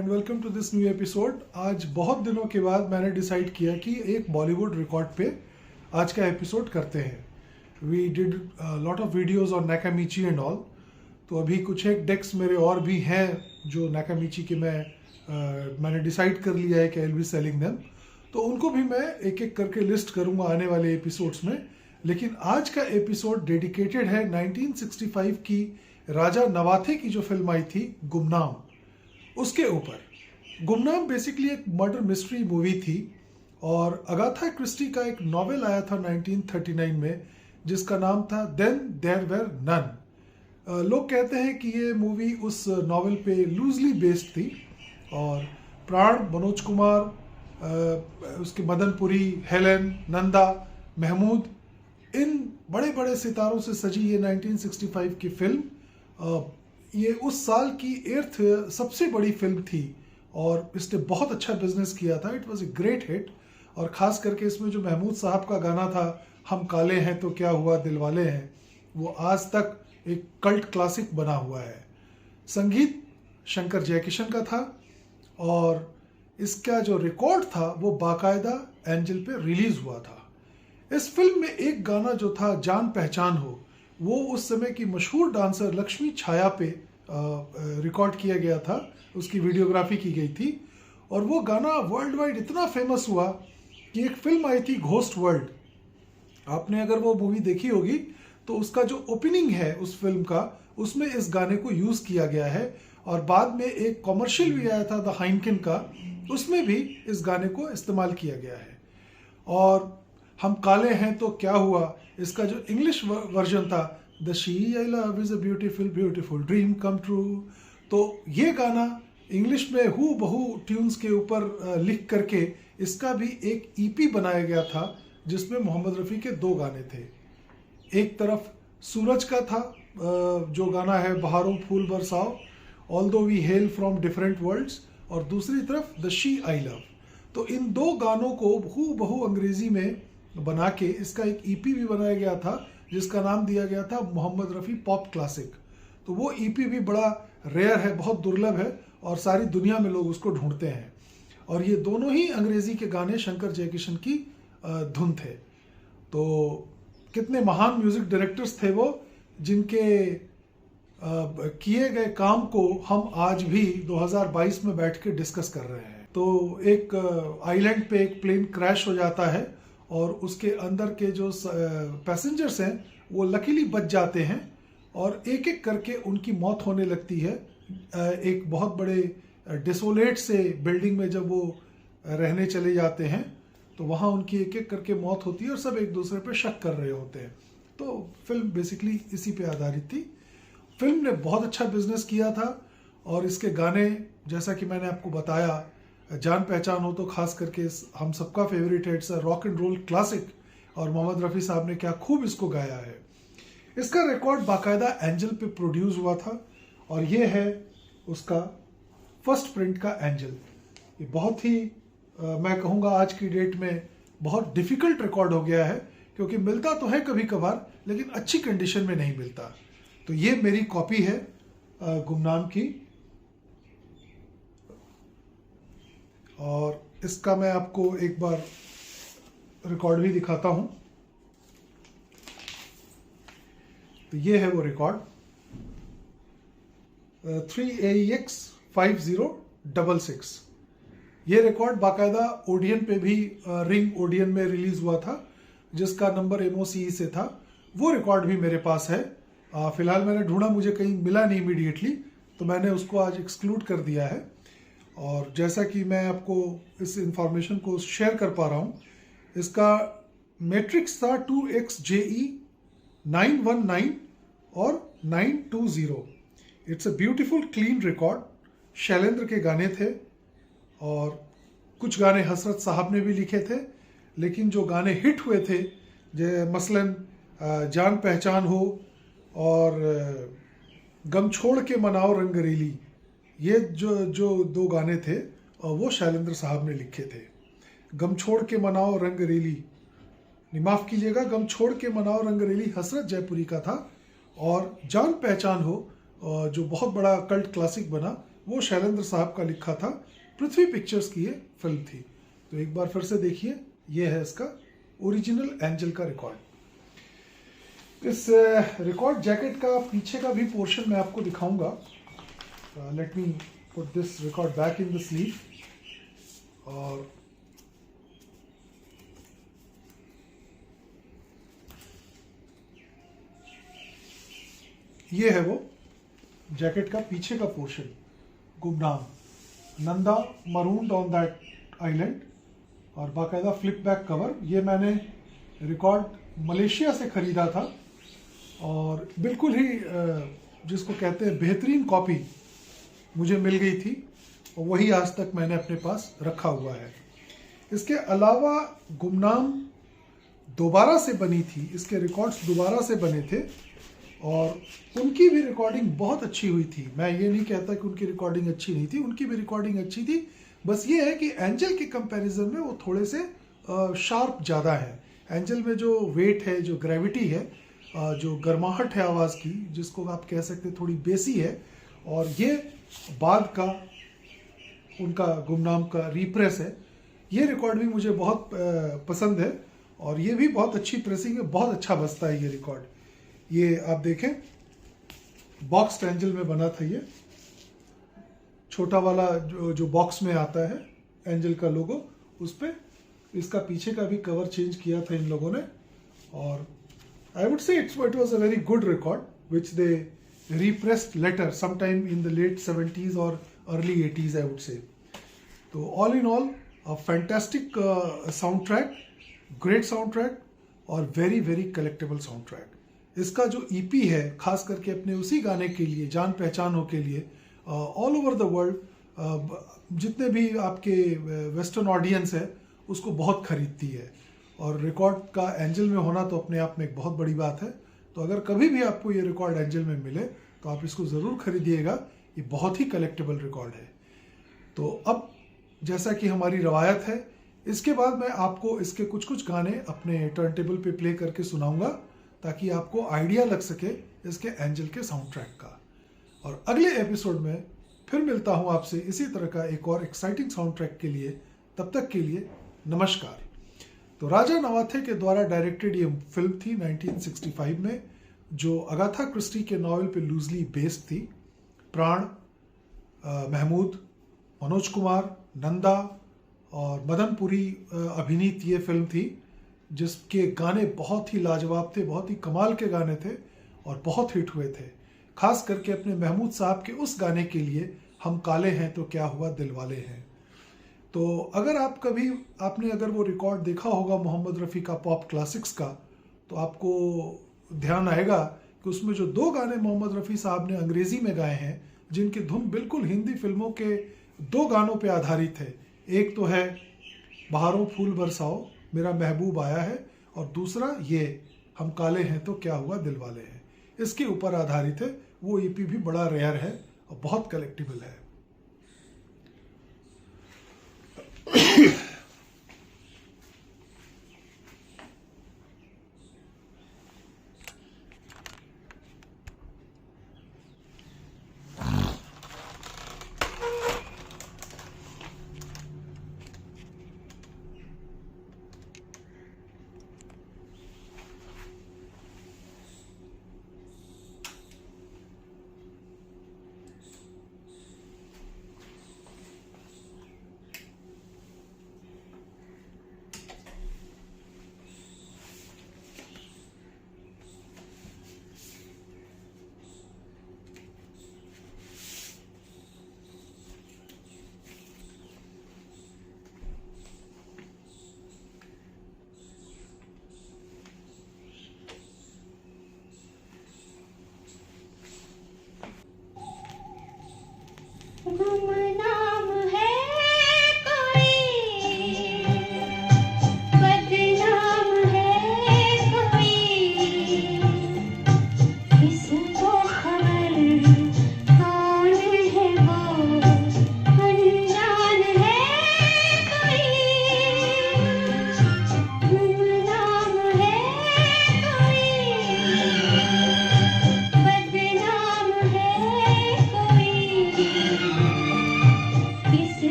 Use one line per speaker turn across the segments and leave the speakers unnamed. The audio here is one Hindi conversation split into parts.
And welcome to this new episode. आज बहुत दिनों के बाद मैंने डिसाइड किया कि एक बॉलीवुड रिकॉर्ड पे आज का एपिसोड करते हैं। We did lot of videos on Nakamichi and all. तो अभी कुछ एक डेक्स मेरे और भी हैं जो नाकामिची के मैंने डिसाइड कर लिया है कि I will be selling them. तो उनको भी मैं एक एक करके लिस्ट करूंगा आने वाले एपिसोड्स में। लेकिन आज का एपिसोड डेडिकेटेड है 1965 की राजा नवाथे की जो फिल्म आई थी गुमनाम, उसके ऊपर। गुमनाम बेसिकली एक मर्डर मिस्ट्री मूवी थी और अगाथा क्रिस्टी का एक नॉवेल आया था 1939 में जिसका नाम था देन देयर वेर नन। लोग कहते हैं कि ये मूवी उस नॉवेल पे लूजली बेस्ड थी और प्राण, मनोज कुमार, उसके मदनपुरी, हेलेन, नंदा, महमूद, इन बड़े बड़े सितारों से सजी ये 1965 की फिल्म ये उस साल की 8th सबसे बड़ी फिल्म थी और इसने बहुत अच्छा बिजनेस किया था। It was a great hit. और ख़ास करके इसमें जो महमूद साहब का गाना था हम काले हैं तो क्या हुआ दिलवाले हैं, वो आज तक एक कल्ट क्लासिक बना हुआ है। संगीत शंकर जयकिशन का था और इसका जो रिकॉर्ड था वो बाकायदा एंजल पे रिलीज हुआ था। इस फिल्म में एक गाना जो था जान पहचान हो, वो उस समय की मशहूर डांसर लक्ष्मी छाया पे रिकॉर्ड किया गया था, उसकी वीडियोग्राफी की गई थी। और वो गाना वर्ल्ड वाइड इतना फेमस हुआ कि एक फिल्म आई थी घोस्ट वर्ल्ड। आपने अगर वो मूवी देखी होगी तो उसका जो ओपनिंग है उस फिल्म का, उसमें इस गाने को यूज़ किया गया है। और बाद में एक कॉमर्शियल भी आया था द हाइनकिन का, उसमें भी इस गाने को इस्तेमाल किया गया है। और हम काले हैं तो क्या हुआ, इसका जो इंग्लिश वर्जन था the she I love is a beautiful beautiful dream come true. तो ये गाना इंग्लिश में हू बहू ट्यून्स के ऊपर लिख करके इसका भी एक ईपी बनाया गया था जिसमें मोहम्मद रफ़ी के 2 गाने थे। एक तरफ सूरज का था जो गाना है बहारों फूल बरसाओ, although we hail from different worlds, और दूसरी तरफ द शी आई लव। तो इन 2 गानों को हू बहू अंग्रेजी में बना के इसका एक ईपी भी बनाया गया था जिसका नाम दिया गया था मोहम्मद रफ़ी पॉप क्लासिक। तो वो ईपी भी बड़ा रेयर है, बहुत दुर्लभ है और सारी दुनिया में लोग उसको ढूंढते हैं। और ये दोनों ही अंग्रेजी के गाने शंकर जयकिशन की धुन थे। तो कितने महान म्यूजिक डायरेक्टर्स थे वो, जिनके किए गए काम को हम आज भी 2022 में बैठ के डिस्कस कर रहे हैं। तो एक आइलैंड पे एक प्लेन क्रैश हो जाता है और उसके अंदर के जो पैसेंजर्स हैं वो लकीली बच जाते हैं और एक एक करके उनकी मौत होने लगती है। एक बहुत बड़े डिसोलेट से बिल्डिंग में जब वो रहने चले जाते हैं तो वहाँ उनकी एक एक करके मौत होती है और सब एक दूसरे पे शक कर रहे होते हैं। तो फिल्म बेसिकली इसी पे आधारित थी। फिल्म ने बहुत अच्छा बिजनेस किया था और इसके गाने, जैसा कि मैंने आपको बताया, जान पहचान हो तो खास करके हम सबका फेवरेट है, it's a rock and roll classic और मोहम्मद रफ़ी साहब ने क्या खूब इसको गाया है। इसका रिकॉर्ड बाकायदा एंजल पे प्रोड्यूस हुआ था और ये है उसका फर्स्ट प्रिंट का एंजल। ये बहुत ही मैं कहूँगा आज की डेट में बहुत डिफ़िकल्ट रिकॉर्ड हो गया है क्योंकि मिलता तो है कभी कभार लेकिन अच्छी कंडीशन में नहीं मिलता। तो ये मेरी कॉपी है गुमनाम की और इसका मैं आपको एक बार रिकॉर्ड भी दिखाता हूं। तो ये है वो रिकॉर्ड 3AEX 5066। ये रिकॉर्ड बाकायदा ओडियन पे भी रिंग ओडियन में रिलीज हुआ था जिसका नंबर MOCE से था। वो रिकॉर्ड भी मेरे पास है। फिलहाल मैंने ढूंढा, मुझे कहीं मिला नहीं इमीडिएटली, तो मैंने उसको आज एक्सक्लूड कर दिया है। और जैसा कि मैं आपको इस इंफॉर्मेशन को शेयर कर पा रहा हूँ, इसका मैट्रिक्स था 2XJE 919 और 920। It's a beautiful clean record. Shailendra के गाने थे और कुछ गाने हसरत साहब ने भी लिखे थे, लेकिन जो गाने हिट हुए थे मसलन जान पहचान हो और गम छोड़ के मनाओ रंगरेली, ये जो 2 गाने थे वो शैलेंद्र साहब ने लिखे थे। गम छोड़ के मनाओ रंगरेली, माफ़ कीजिएगा, गम छोड़ के मनाओ रंगरेली हसरत जयपुरी का था। और जान पहचान हो जो बहुत बड़ा कल्ट क्लासिक बना, वो शैलेंद्र साहब का लिखा था, पृथ्वी पिक्चर्स की ये फिल्म थी। तो एक बार फिर से देखिए, ये है इसका ओरिजिनल एंजल का रिकॉर्ड। इस रिकॉर्ड जैकेट का पीछे का भी पोर्शन मैं आपको दिखाऊंगा। Let me put this record back in the sleeve. और ये है वो जैकेट का पीछे का पोर्शन, गुमनाम, Nanda marooned on that island, और बाकायदा फ्लिप बैक कवर। ये मैंने रिकॉर्ड मलेशिया से ख़रीदा था और बिल्कुल ही जिसको कहते हैं बेहतरीन कॉपी मुझे मिल गई थी, और वही आज तक मैंने अपने पास रखा हुआ है। इसके अलावा गुमनाम दोबारा से बनी थी, इसके रिकॉर्ड्स दोबारा से बने थे और उनकी भी रिकॉर्डिंग बहुत अच्छी हुई थी। मैं ये नहीं कहता कि उनकी रिकॉर्डिंग अच्छी नहीं थी, उनकी भी रिकॉर्डिंग अच्छी थी। बस ये है कि एंजल के कंपैरिजन में वो थोड़े से शार्प ज़्यादा है। एंजल में जो वेट है, जो ग्रेविटी है, जो गर्माहट है आवाज़ की, जिसको आप कह सकते हैं थोड़ी बेसी है, और ये बाद का उनका गुमनाम का रीप्रेस है। ये रिकॉर्ड भी मुझे बहुत पसंद है और ये भी बहुत अच्छी प्रेसिंग है, बहुत अच्छा बजता है ये रिकॉर्ड। ये आप देखें, बॉक्स एंजल में बना था ये, छोटा वाला जो बॉक्स में आता है एंजल का लोगो, उस पर इसका पीछे का भी कवर चेंज किया था इन लोगों ने। और I would say it was a very good record which they repressed later sometime in the late 70s or early 80s, I would say. तो all in all a fantastic soundtrack, great soundtrack और very very collectible soundtrack. इसका जो EP है, खास करके अपने उसी गाने के लिए, जान पहचानों के लिए, ऑल ओवर द वर्ल्ड जितने भी आपके वेस्टर्न ऑडियंस है उसको बहुत खरीदती है। और रिकॉर्ड का एंजल में होना तो अपने आप में एक बहुत बड़ी बात है। तो अगर कभी भी आपको ये रिकॉर्ड एंजल में मिले तो आप इसको ज़रूर खरीदिएगा, ये बहुत ही कलेक्टेबल रिकॉर्ड है। तो अब जैसा कि हमारी रवायत है, इसके बाद मैं आपको इसके कुछ कुछ गाने अपने टर्न टेबल पे प्ले करके सुनाऊंगा ताकि आपको आइडिया लग सके इसके एंजल के साउंड ट्रैक का। और अगले एपिसोड में फिर मिलता हूँ आपसे इसी तरह का एक और एक्साइटिंग साउंड ट्रैक के लिए। तब तक के लिए नमस्कार। तो राजा नवाथे के द्वारा डायरेक्टेड ये फिल्म थी 1965 में, जो अगाथा क्रिस्टी के नॉवेल पे लूजली बेस्ड थी। प्राण, महमूद, मनोज कुमार, नंदा और मदन पुरी अभिनीत ये फिल्म थी, जिसके गाने बहुत ही लाजवाब थे, बहुत ही कमाल के गाने थे और बहुत हिट हुए थे। खास करके अपने महमूद साहब के उस गाने के लिए, हम काले हैं तो क्या हुआ दिलवाले हैं। तो अगर आपने अगर वो रिकॉर्ड देखा होगा मोहम्मद रफ़ी का पॉप क्लासिक्स का, तो आपको ध्यान आएगा कि उसमें जो दो गाने मोहम्मद रफ़ी साहब ने अंग्रेज़ी में गाए हैं, जिनकी धुन बिल्कुल हिंदी फिल्मों के दो गानों पे आधारित है। एक तो है बहारों फूल बरसाओ मेरा महबूब आया है, और दूसरा ये हम काले हैं तो क्या हुआ दिलवाले हैं, इसके ऊपर आधारित है। वो EP भी बड़ा रेयर है और बहुत कलेक्टिबल है।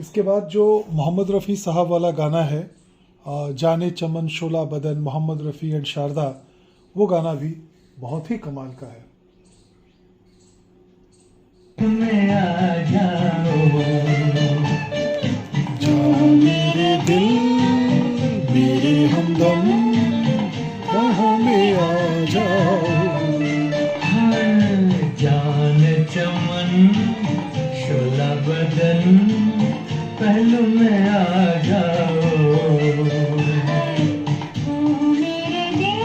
इसके बाद जो मोहम्मद रफ़ी साहब वाला गाना है, जाने चमन शोला बदन, मोहम्मद रफ़ी एंड शारदा, वो गाना भी बहुत ही कमाल का है।
आ जाओ
मेरे दिल मेरे हमदम बाहों में आ जाओ,
जान चमन शोला बदन पहलू में आ जाओ।
मेरे दिल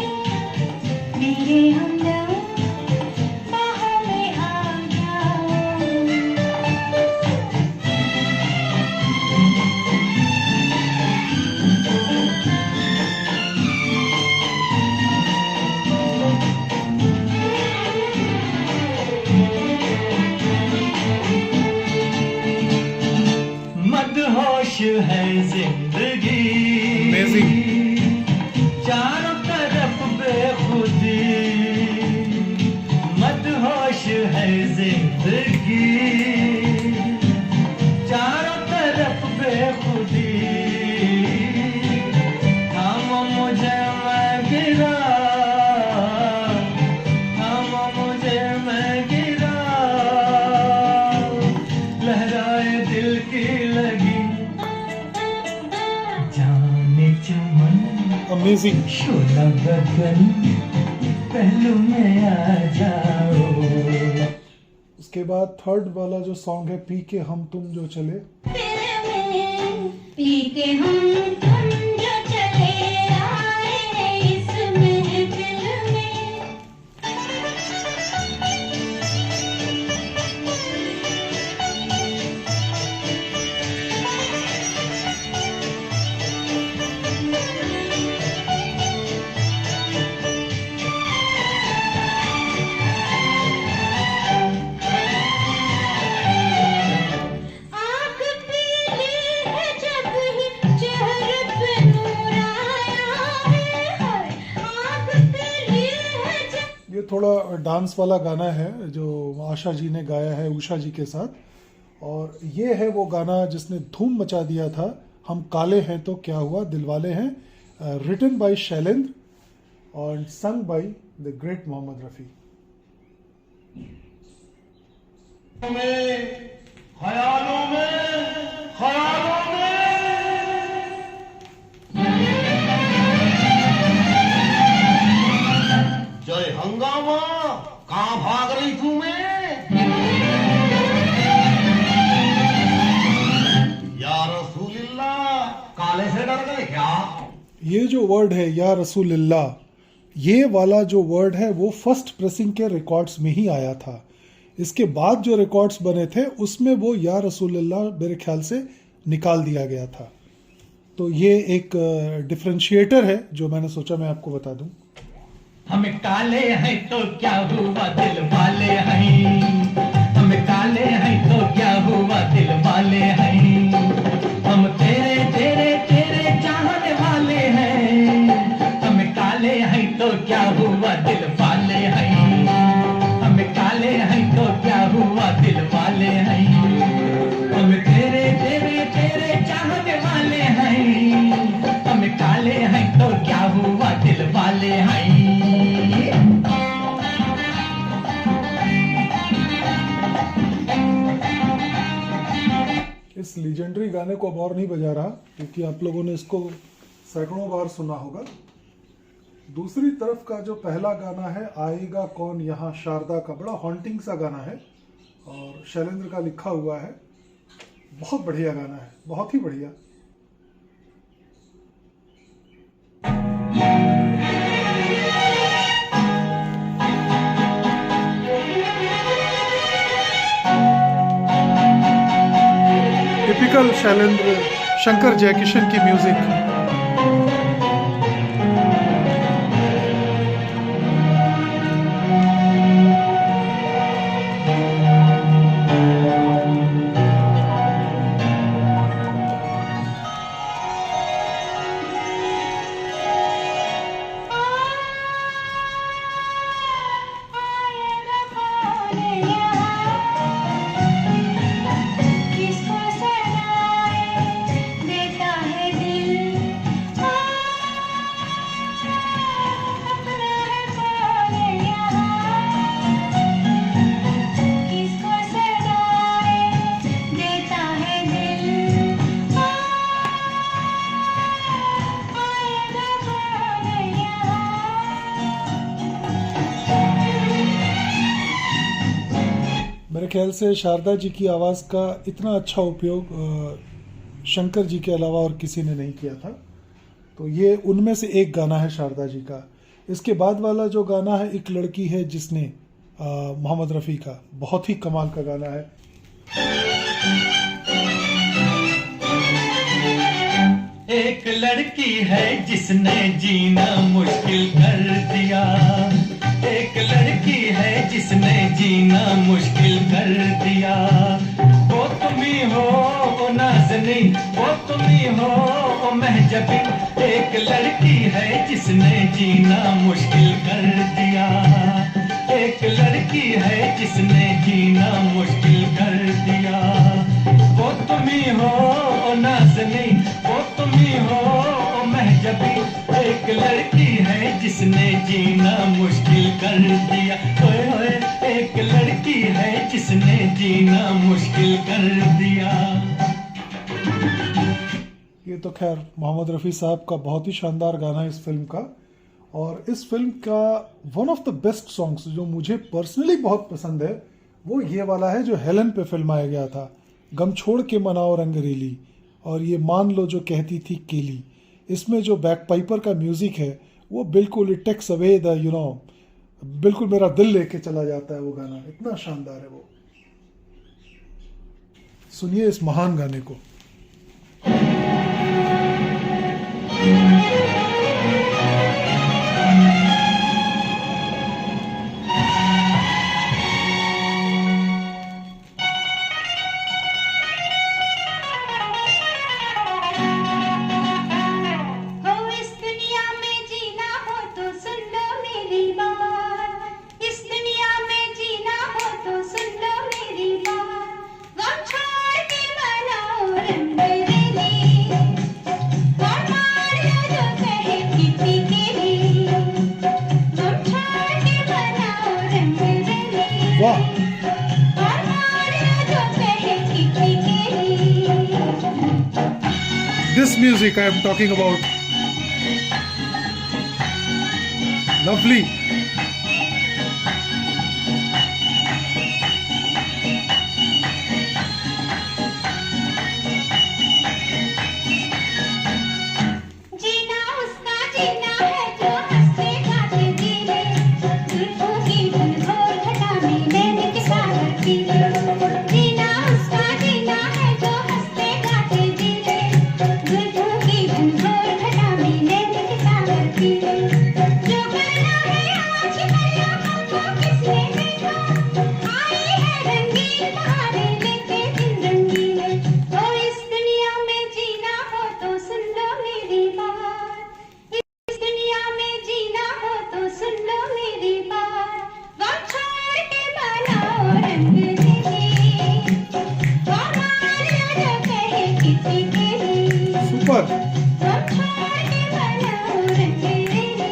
मेरे हमदम बाहों में आ जाओ।
मदहोश है जिंदगी,
Amazing.
चारों तरफ बेखुदी, मदहोश है जिंदगी, चारों तरफ बेखुदी, थामो मुझे मैं गिरा, थामो मुझे मैं गिरा, लहराए दिल की लगी, जाने चमन
अमेजिंग।
शोला बदन पहलू में आ जाओ।
उसके बाद थर्ड वाला जो सॉन्ग है, पी के हम तुम जो चले,
पी के हम तुम जो चले आए हैं इस महफिल में। आँख पीली है जब ही चेहरे पे नूर आया है, हाय। आँख पीली है जब
ये थोड़ा डांस वाला गाना है जो आशा जी ने गाया है उषा जी के साथ, और ये है वो गाना जिसने धूम मचा दिया था, हम काले हैं तो क्या हुआ दिलवाले हैं, रिटन बाय शैलेंद्र और sung by the great Mohammed Rafi.
ख्यालों में जय हंगामा, कहाँ भाग रही तू मैं? या रसूलिल्लाह, काले से डर गए क्या?
ये जो वर्ड है या रसूलुल्लाह, ये वाला जो वर्ड है वो फर्स्ट प्रेसिंग के रिकॉर्ड्स में ही आया था। इसके बाद जो रिकॉर्ड्स बने थे उसमें वो या रसूलुल्लाह मेरे ख्याल से निकाल दिया गया था। तो ये एक डिफरेंशिएटर है जो मैंने सोचा मैं आपको बता दूं।
हम काले हैं तो क्या हुआ दिल वाले हैं, हम काले हैं तो क्या हुआ दिल वाले हैं, हम तेरे तेरे तेरे चाहने वाले हैं, हम काले हैं तो क्या हुआ दिल वाले हैं, हम काले हैं तो क्या हुआ दिल वाले हैं, हम तेरे तेरे तेरे चाहने वाले हैं, हम काले हैं तो क्या हुआ दिल वाले हैं।
इस लीजेंडरी गाने को अब और नहीं बजा रहा क्योंकि आप लोगों ने इसको सैकड़ों बार सुना होगा। दूसरी तरफ का जो पहला गाना है, आएगा कौन यहाँ शारदा का, बड़ा हॉन्टिंग सा गाना है और शैलेंद्र का लिखा हुआ है। बहुत बढ़िया गाना है, बहुत ही बढ़िया। टिपिकल शैलेंद्र, शंकर जयकिशन की म्यूजिक।
आएगा कौन यहाँ, किसको सलाए
ख्याल से शारदा जी की आवाज़ का इतना अच्छा उपयोग शंकर जी के अलावा और किसी ने नहीं किया था। तो ये उनमें से एक गाना है शारदा जी का। इसके बाद वाला जो गाना है एक लड़की है जिसने, मोहम्मद रफ़ी का, बहुत ही कमाल का गाना है।
एक लड़की है जिसने जीना मुश्किल कर दिया, एक लड़की है जिसने जीना मुश्किल कर दिया। वो तुम ही हो वो नाज़नी, वो तुम ही हो वो महजबी। एक लड़की है जिसने जीना मुश्किल कर दिया, एक लड़की है जिसने जीना मुश्किल कर दिया। वो तुम ही हो वो नाज़नी, वो तुम ही हो वो महजबी। एक लड़की है जिसने जीना मुश्किल कर दिया। ओए ओए, एक लड़की है जिसने जीना मुश्किल कर दिया।
ये तो खैर मोहम्मद रफ़ी साहब का बहुत ही शानदार गाना है इस फिल्म का। और इस फिल्म का one of the best songs जो मुझे पर्सनली बहुत पसंद है वो ये वाला है जो हेलन पे फिल्माया गया था, गम छोड़ के मनाओ रंगरेली, और ये मान लो जो कहती थी केली। इसमें जो बैक पाइपर का म्यूज़िक है वो बिल्कुल इट टेक्स अवे द बिल्कुल मेरा दिल लेके चला जाता है वो गाना, इतना शानदार है वो। सुनिए इस महान गाने को। This music I am talking about. Lovely.
जीना उसका जीना है जो हंसते गाते जीले, जुल्फों की धुन घोर घटा में नैन के सागर पीले। जीना उसका जीना है जो हंसते गाते जीले, जुल्फों की धुन घोर घटा में नैन के सागर पीले। जो करना है आज करना हमको किसने देखा, आई है रंगीन बहारें लेके दिन रंगीले। ओ इस दुनिया में जीना हो तो सुन लो मेरी बात, इस दुनिया में जीना हो तो सुन लो मेरी बात। गम छोड़ के बनाओ रंगरेली, हमारा जो कहे किसी के लिए।
सुपर।
गम छोड़ के बनाओ रंगरेली,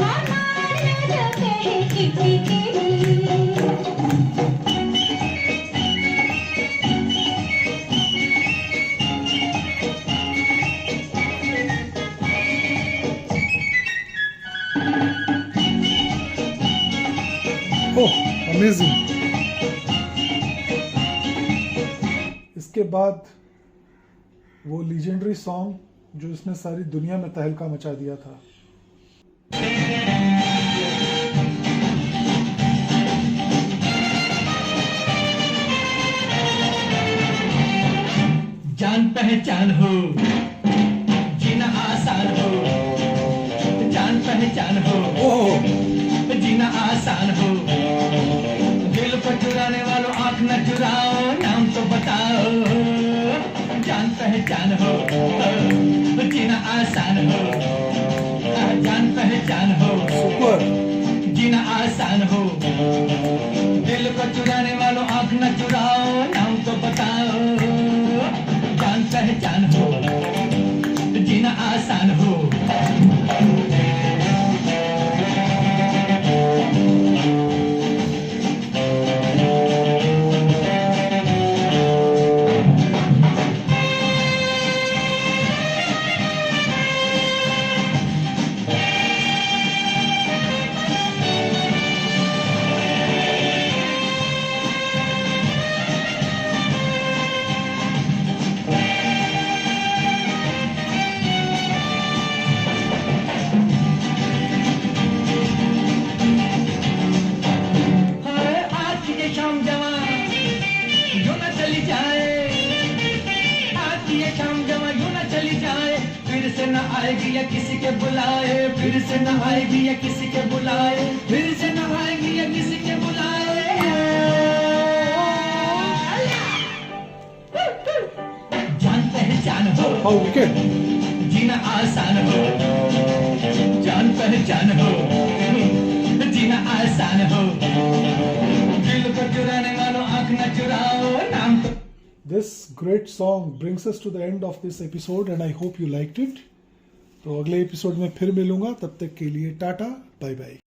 हमारा जो कहे किसी के लिए।
ओह अमेजिंग। इसके बाद वो लीजेंडरी सॉन्ग जो इसने सारी दुनिया में तहलका मचा दिया था।
जान पहचान हो जीना आसान हो, जान पहचान हो
ओह
जीना आसान हो। दिल को चुराने वालों आंख न चुराओ, नाम तो बताओ। जान पहचान हो जीना आसान हो, जान पहचान हो
सुपर।
जीना आसान हो। दिल को चुराने वालों आंख न चुराओ, नाम तो बताओ। जान पहचान हो जीना आसान हो। फिर से न आएगी या किसी के बुलाए, फिर से न आएगी या किसी के बुलाए, फिर से न आएगी या किसी के बुलाए। जान पहचान हो,
हाउ विकेट।
जीना आसान हो, जान पहचान हो, जीना आसान हो, दिल को चुराने वालों आंख न चुराओ, नाम तो
This great song brings us to the end of this episode and I hope you liked it. तो अगले एपिसोड में फिर मिलूंगा, तब तक के लिए टाटा, बाय बाय।